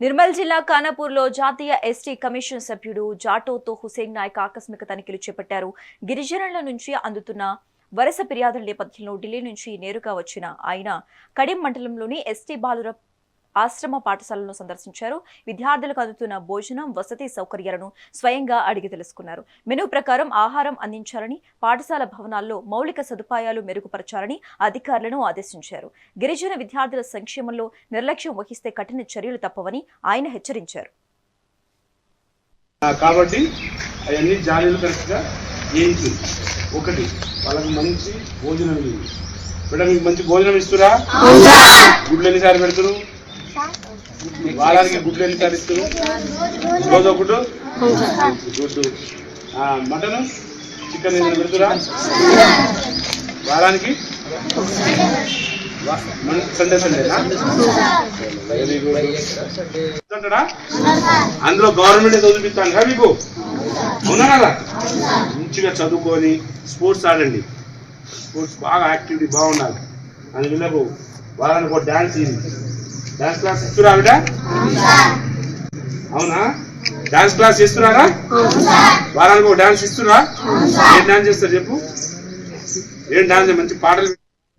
నిర్మల్ జిల్లా ఖానాపూర్లో జాతీయ ST commission సభ్యుడు జాటోతో హుసేన్ నాయక్ ఆకస్మిక తనిఖీలు చేపట్టారు. గిరిజనుల నుంచి అందుతున్న వరుస ఫిర్యాదుల నేపథ్యంలో ఢిల్లీ నుంచి నేరుగా వచ్చిన ఆయన కడియం మండలంలోని ఎస్టీ బాలుర ఆశ్రమ పాఠశాలను సందర్శించారు. విద్యార్థులకు అందుతున్న భోజనం, వసతి సౌకర్యాలను స్వయంగా అడిగి తెలుసుకున్నారు. మెనూ ప్రకారం ఆహారం అందించాలని, పాఠశాల భవనాల్లో మౌలిక సదుపాయాలు మెరుగుపరచాలని అధికారులను ఆదేశించారు. గిరిజన విద్యార్థుల సంక్షేమంలో నిర్లక్ష్యం వహిస్తే కఠిన చర్యలు తప్పవని ఆయన హెచ్చరించారు. కాబట్టి అవన్నీ జాలీలు కరెక్ట్గా ఏంటి ఒకటి వాళ్ళకి మంచి భోజనం బిడ్డ, మీకు మంచి భోజనం ఇస్తురా? గుడ్లు ఎన్నిసార్లు పెడుతురు? వారానికి గుడ్లు ఎన్నిసార్లు ఇస్తారు? రోజు గుడ్డు గుడ్డు. మటన్, చికెన్ ఏదైనా పెడుతురా? వారానికి సండే సండేనా? Very good. అందులో గవర్నమెంట్ చదివిస్తాను కదా మీకు, అవునా కదా? మంచిగా చదువుకొని స్పోర్ట్స్ ఆడండి. స్పోర్ట్స్ బాగా యాక్టివిటీ బాగుండాలి. అని వీళ్ళకు వారానికి ఒక డాన్స్ డాన్స్ క్లాస్ ఇస్తురా బిడ్డ? అవునా? డాన్స్ క్లాస్ చేస్తున్నారా? వారానికి ఒక డాన్స్ ఇస్తురా? ఏం డాన్స్ చేస్తారు చెప్పు? ఏం డాన్స్? మంచి పాటలు